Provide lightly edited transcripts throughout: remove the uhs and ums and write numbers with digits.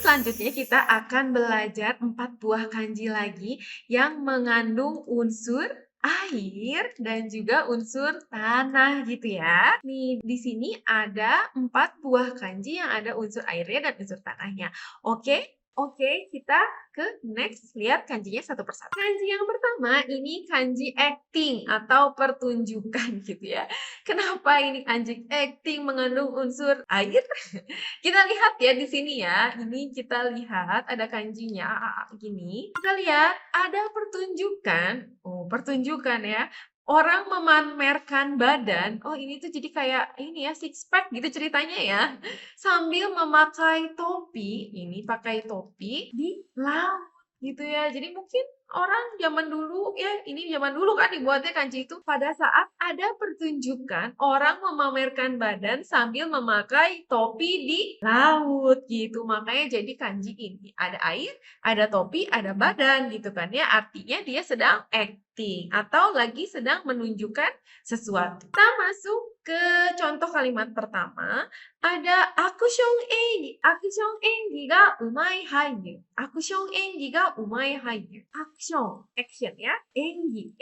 selanjutnya kita akan belajar 4 buah kanji lagi yang mengandung unsur air dan juga unsur tanah gitu ya. Nih, di sini ada 4 buah kanji yang ada unsur airnya dan unsur tanahnya. Oke? Oke, kita ke next. Lihat kanjinya satu persatu. Kanji yang pertama ini kanji acting atau pertunjukan gitu ya. Kenapa ini kanji acting mengandung unsur air? Kita lihat ya di sini ya. Ini kita lihat ada kanjinya gini. Kita lihat ada pertunjukan. Oh, pertunjukan ya. Orang memamerkan badan. Oh, ini tuh jadi kayak ini ya six pack gitu ceritanya ya. Sambil memakai topi. Ini pakai topi di laut gitu ya. Jadi mungkin orang zaman dulu ya, ini zaman dulu kan dibuatnya kanji itu pada saat ada pertunjukan orang memamerkan badan sambil memakai topi di laut gitu. Makanya jadi kanji ini ada air, ada topi, ada badan gitu kan ya. Artinya dia sedang acting atau lagi sedang menunjukkan sesuatu. Kita masuk ke contoh kalimat pertama. Ada action engi ga umai haiyu. Action engi ga umai haiyu. Action ya. Engi.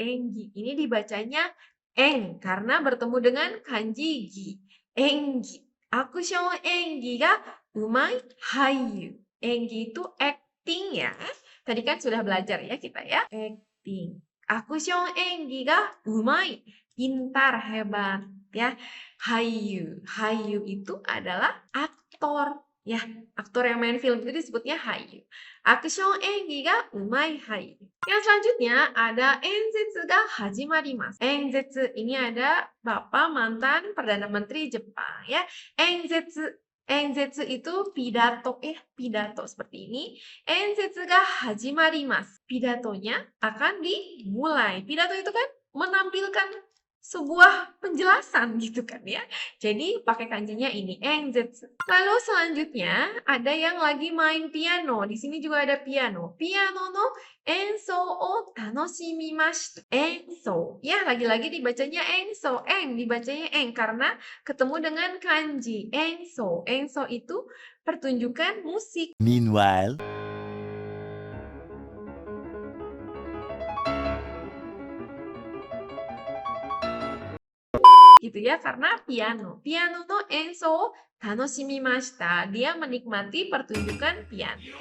Ini dibacanya eng karena bertemu dengan kanji gi. Engi. Action engi ga umai haiyu. Engi itu acting ya. Tadi kan sudah belajar ya kita ya. Acting. Action engi ga umai. Pintar, hebat ya. Hayu itu adalah aktor ya. Aktor yang main film itu disebutnya hayu. Action engi ga umai hayu. Yang selanjutnya ada enzetsu ga hajimarimasu. Enzetsu ini ada Bapak mantan Perdana Menteri Jepang ya. Enzetsu itu pidato pidato seperti ini. Enzetsu ga hajimarimasu. Pidatonya akan dimulai. Pidato itu kan menampilkan sebuah penjelasan gitu kan ya. Jadi pakai kanjinya ini enzetsu. Lalu selanjutnya ada yang lagi main piano. Di sini juga ada piano. Piano no enso o tanoshimimashita. Enso. Ya, lagi-lagi dibacanya enso. Dibacanya karena ketemu dengan kanji enso. Enso itu pertunjukan musik. Meanwhile, gitu ya, karena piano. Piano no enso tanoshimimashita. Dia menikmati pertunjukan piano.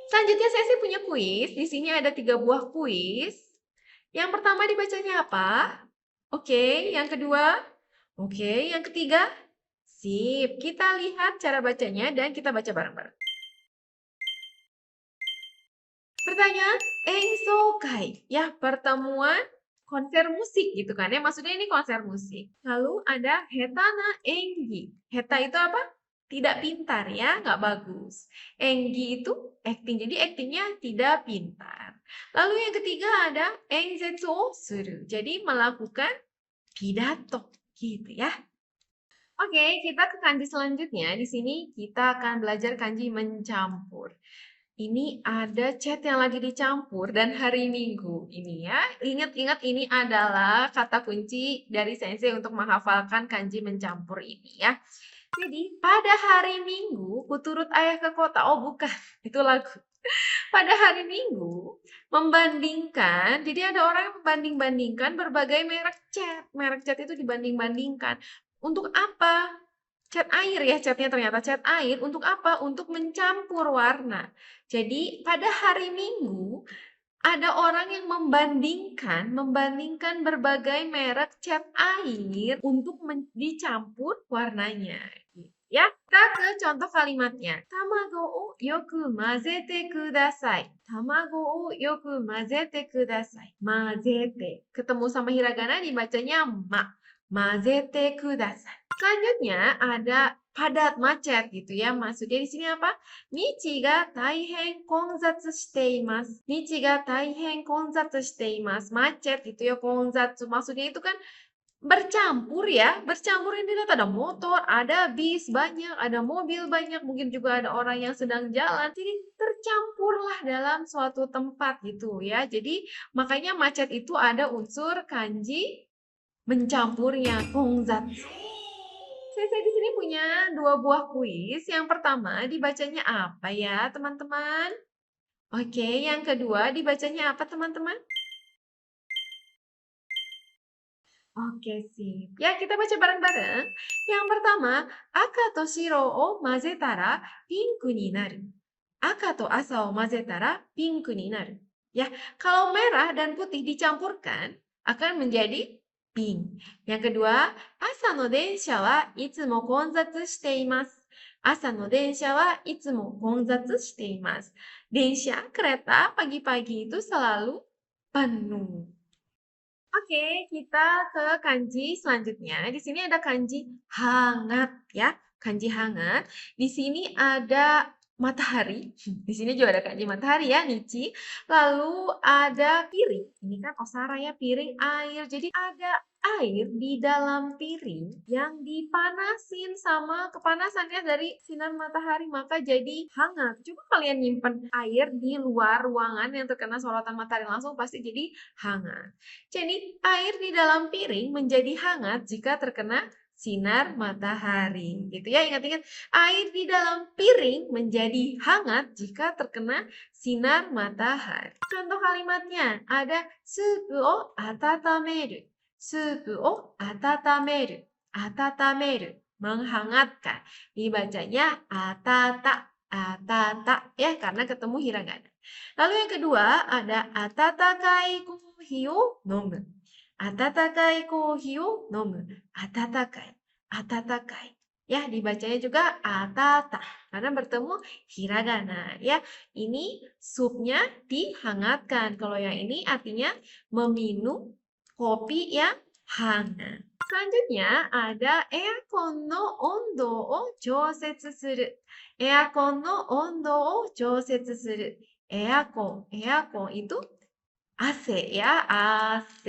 Selanjutnya saya sih punya kuis. Di sini ada 3 buah kuis. Yang pertama dibacanya apa? Oke, yang kedua? Oke, yang ketiga? Sip, kita lihat cara bacanya dan kita baca bareng-bareng. Pertanyaan, ensokai. Ya, pertemuan konser musik gitu kan ya. Maksudnya ini konser musik. Lalu ada hetana engi. Heta itu apa? Tidak pintar ya, nggak bagus. Engi itu acting, jadi actingnya tidak pintar. Lalu yang ketiga ada enzetsu o suru. Jadi melakukan pidato gitu ya. Oke, kita ke kanji selanjutnya. Di sini kita akan belajar kanji mencampur. Ini ada cat yang lagi dicampur dan hari Minggu ini ya. Ingat-ingat ini adalah kata kunci dari sensei untuk menghafalkan kanji mencampur ini ya. Jadi pada hari Minggu kuturut ayah ke kota. Oh bukan, itu lagu. Pada hari Minggu membandingkan, jadi ada orang yang membanding-bandingkan berbagai merek cat. Merek cat itu dibanding-bandingkan. Untuk apa? Cat air ya, catnya ternyata cat air. Untuk apa? Untuk mencampur warna. Jadi pada hari Minggu ada orang yang membandingkan berbagai merek cat air untuk dicampur warnanya. Ya, kita ke contoh kalimatnya. Tamago o yoku mazete kudasai. Tamago o yoku mazete kudasai. Mazete. Ketemu sama hiragana dibacanya ma. Mazete kudasai. Selanjutnya ada padat macet gitu ya. Maksudnya di sini apa? Nichi ga taihen konzatsu shite imasu. Nichi ga taihen konzatsu shite imasu. Macet gitu ya, konzatsu. Maksudnya itu kan bercampur ya. Bercampur ini ada motor, ada bis banyak, ada mobil banyak, mungkin juga ada orang yang sedang jalan. Jadi tercampurlah dalam suatu tempat gitu ya. Jadi makanya macet itu ada unsur kanji mencampurnya, konzatsu. Saya di sini punya 2 buah kuis. Yang pertama dibacanya apa ya, teman-teman? Oke, yang kedua dibacanya apa, teman-teman? Oke, sip. Ya, kita baca bareng-bareng. Yang pertama, aka to shiro o mazetara pinku ni naru. Aka to asa o mazetara pinku ni naru. Ya, kalau merah dan putih dicampurkan akan menjadi pink. Yang kedua, asa no densha wa itsumo konzatsu shite imasu. Asa no densha wa itsumo konzatsu shite imasu. Densha, kereta, pagi-pagi itu selalu penuh. Oke, kita ke kanji selanjutnya. Di sini ada kanji hangat ya, kanji hangat. Di sini ada matahari. Di sini juga ada kanji matahari ya, Nichi. Lalu ada piring. Ini kan osara ya, piring air. Jadi ada air di dalam piring yang dipanasin sama kepanasannya dari sinar matahari, maka jadi hangat. Coba kalian nyimpen air di luar ruangan yang terkena sorotan matahari langsung, pasti jadi hangat. Jadi, air di dalam piring menjadi hangat jika terkena sinar matahari. Gitu ya, ingat-ingat. Air di dalam piring menjadi hangat jika terkena sinar matahari. Contoh kalimatnya ada supu o atatameru. Supu o atatameru. Atatameru. Menghangatkan. Dibacanya atata. Atata. Ya, karena ketemu hiragana. Lalu yang kedua ada atatakai kohi o nomu. Atatakai kohi o nomu. Atatakai. Atatakai. Ya, dibacanya juga atata karena bertemu hiragana ya. Ini supnya dihangatkan. Kalau yang ini artinya meminum kopi yang hangat. Selanjutnya ada aircon no ondo o jousetsu suru. Aircon no ondo o jousetsu suru. Aircon itu AC ya, AC.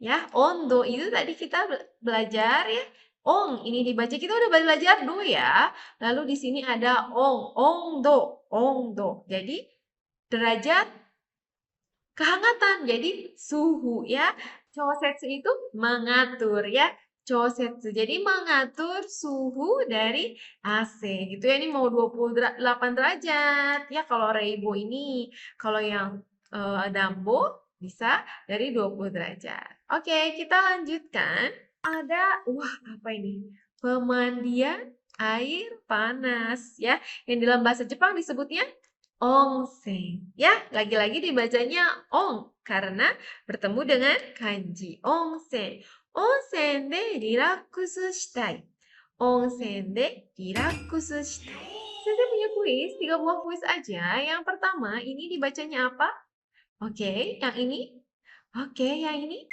Ya, ondo itu tadi kita belajar ya. Ong, ini dibaca kita udah belajar do ya. Lalu di sini ada ongdo, ongdo. Jadi derajat kehangatan. Jadi suhu ya. Chosetsu itu mengatur ya. Chosetsu. Jadi mengatur suhu dari AC gitu ya. Ini mau 28 derajat ya kalau Reibo ini. Kalau yang Dambo bisa dari 20 derajat. Oke, kita lanjutkan. Ada, wah apa ini? Pemandian air panas ya. Yang dalam bahasa Jepang disebutnya onsen. Ya, lagi-lagi dibacanya ong karena bertemu dengan kanji onsen. Onsen de rilaksu shitai. Onsen de rilaksu shitai. Saya punya kuis, 3 buah kuis aja. Yang pertama, ini dibacanya apa? Oke, yang ini? Oke, yang ini?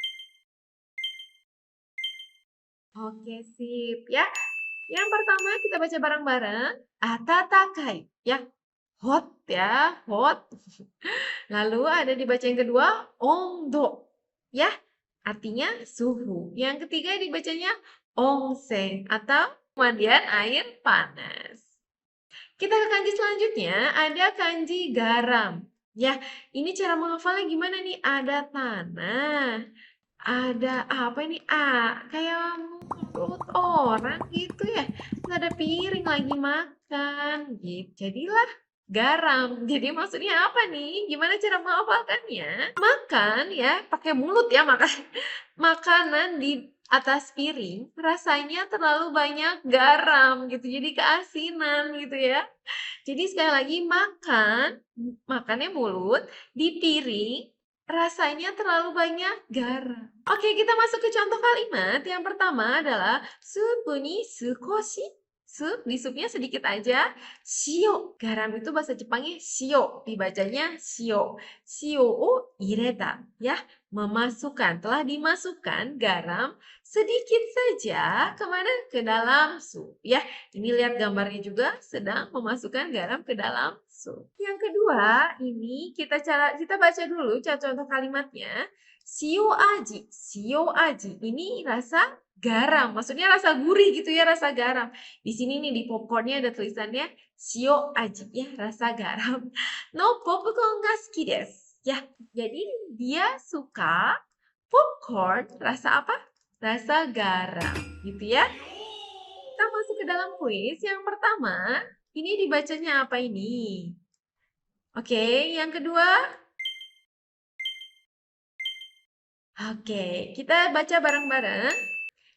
Oke, sip ya. Yang pertama kita baca bareng-bareng. Atatakai ya. Hot ya, hot. Lalu ada dibaca yang kedua, ondo. Ya, artinya suhu. Yang ketiga dibacanya onsen atau pemandian air panas. Kita ke kanji selanjutnya, ada kanji garam. Ya, ini cara menghafalnya gimana nih? Ada tanah, ada apa ini? Kayak mulut orang gitu ya. Terus ada piring lagi makan. Gitu. Jadilah garam. Jadi maksudnya apa nih? Gimana cara menghafalkannya? Makan ya, pakai mulut ya makan. Makanan di atas piring rasanya terlalu banyak garam gitu. Jadi keasinan gitu ya. Jadi sekali lagi makannya mulut di piring rasanya terlalu banyak garam. Oke, kita masuk ke contoh kalimat. Yang pertama adalah supu ni sukoshi. Sup, di supnya sedikit aja. Shio. Garam itu bahasa Jepangnya shio. Dibacanya shio. Shio o ireta. Ya, memasukkan. Telah dimasukkan garam sedikit saja kemana? Ke dalam sup. Ya, ini lihat gambarnya juga sedang memasukkan garam ke dalam sup. Yang kedua, ini kita baca dulu contoh kalimatnya. Shio aji, shio aji. Ini rasa garam, maksudnya rasa gurih gitu ya, rasa garam. Di sini nih di popcornnya ada tulisannya shio aji ya, rasa garam. No popcorn ga suki desu. Ya, jadi dia suka popcorn rasa apa? Rasa garam, gitu ya. Kita dalam kuis yang pertama, ini dibacanya apa ini? Oke, yang kedua. Oke, kita baca bareng-bareng.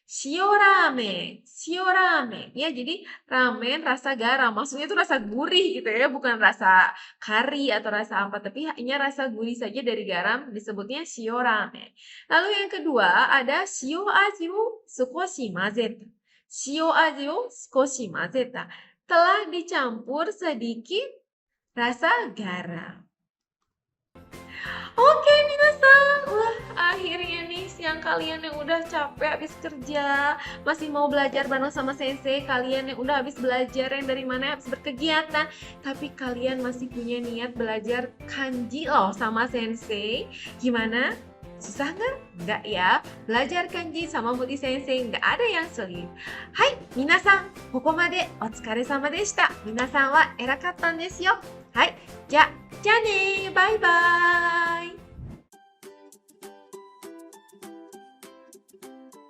Shio ramen, shio ramen. Ya, jadi ramen rasa garam. Maksudnya itu rasa gurih gitu ya, bukan rasa kari atau rasa apa, tapi hanya rasa gurih saja dari garam disebutnya shio ramen. Lalu yang kedua ada shio aji wo sukoshi mazeta. Shio aji wo sukoshi mazeta. Telah dicampur sedikit rasa garam. Oke, minasan. Wah, akhirnya nih siang kalian yang udah capek habis kerja, masih mau belajar bareng sama sensei, kalian yang udah habis belajar yang dari mana habis berkegiatan, tapi kalian masih punya niat belajar kanji loh sama sensei. Gimana? Susah nggak? Nggak ya. Belajar kanji sama Muti sensei nggak ada yang sulit. Hai, minasan, ここまでお疲れ様でした。皆さんは偉かったんですよ。はい、じゃあねー、バイバーイ。